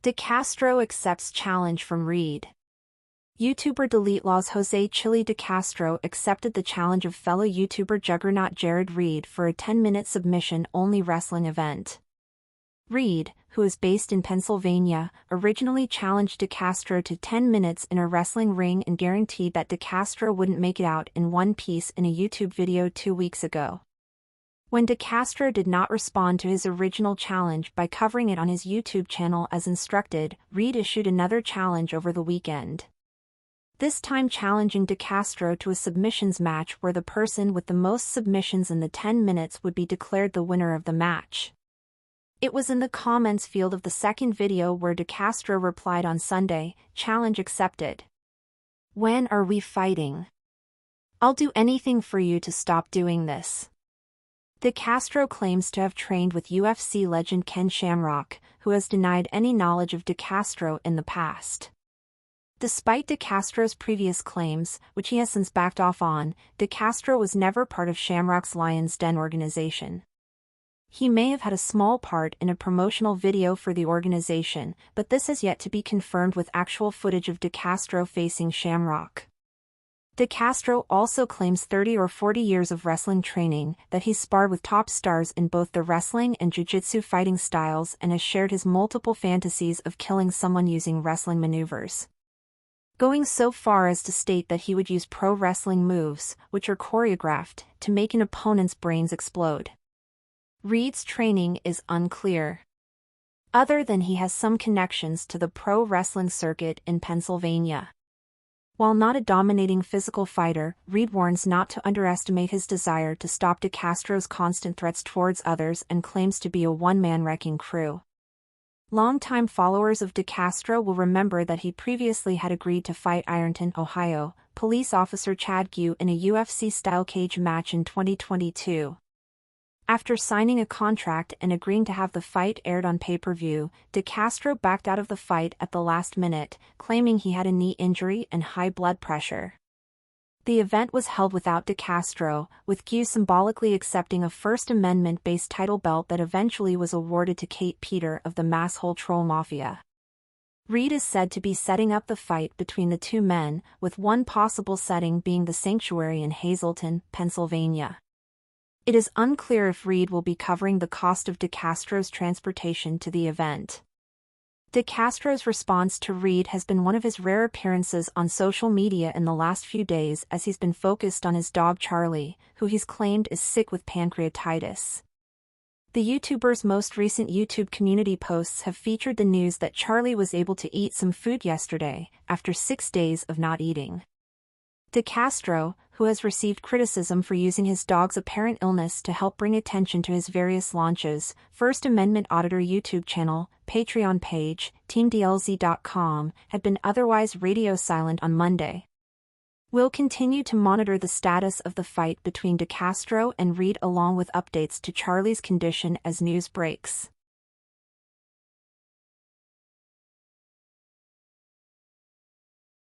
DeCastro accepts challenge from Reed. YouTuber DeleteLawZ Jose Chille DeCastro accepted the challenge of fellow YouTuber Juggernaut Jared Reed for a 10-minute submission-only wrestling event. Reed, who is based in Pennsylvania, originally challenged DeCastro to 10 minutes in a wrestling ring and guaranteed that DeCastro wouldn't make it out in one piece in a YouTube video 2 weeks ago. When DeCastro did not respond to his original challenge by covering it on his YouTube channel as instructed, Reed issued another challenge over the weekend. This time challenging DeCastro to a submissions match where the person with the most submissions in the 10 minutes would be declared the winner of the match. It was in the comments field of the second video where DeCastro replied on Sunday, "Challenge accepted. When are we fighting? I'll do anything for you to stop doing this." DeCastro claims to have trained with UFC legend Ken Shamrock, who has denied any knowledge of DeCastro in the past. Despite DeCastro's previous claims, which he has since backed off on, DeCastro was never part of Shamrock's Lion's Den organization. He may have had a small part in a promotional video for the organization, but this has yet to be confirmed with actual footage of DeCastro facing Shamrock. DeCastro also claims 30 or 40 years of wrestling training, that he's sparred with top stars in both the wrestling and jiu-jitsu fighting styles and has shared his multiple fantasies of killing someone using wrestling maneuvers. Going so far as to state that he would use pro wrestling moves, which are choreographed, to make an opponent's brains explode. Reed's training is unclear. Other than he has some connections to the pro wrestling circuit in Pennsylvania. While not a dominating physical fighter, Reed warns not to underestimate his desire to stop DeCastro's constant threats towards others and claims to be a one-man wrecking crew. Longtime followers of DeCastro will remember that he previously had agreed to fight Ironton, Ohio, police officer Chad Gue in a UFC-style cage match in 2022. After signing a contract and agreeing to have the fight aired on pay-per-view, DeCastro backed out of the fight at the last minute, claiming he had a knee injury and high blood pressure. The event was held without DeCastro, with Gue symbolically accepting a First Amendment-based title belt that eventually was awarded to Kate Peter of the Masshole Troll Mafia. Reed is said to be setting up the fight between the two men, with one possible setting being the Sanctuary in Hazleton, Pennsylvania. It is unclear if Reed will be covering the cost of DeCastro's transportation to the event. DeCastro's response to Reed has been one of his rare appearances on social media in the last few days as he's been focused on his dog Charlie, who he's claimed is sick with pancreatitis. The YouTuber's most recent YouTube community posts have featured the news that Charlie was able to eat some food yesterday, after 6 days of not eating. DeCastro, who has received criticism for using his dog's apparent illness to help bring attention to his various launches, First Amendment Auditor YouTube channel, Patreon page, TeamDeleteLawZ.com, had been otherwise radio silent on Monday. We'll continue to monitor the status of the fight between DeCastro and Reed along with updates to Charlie's condition as news breaks.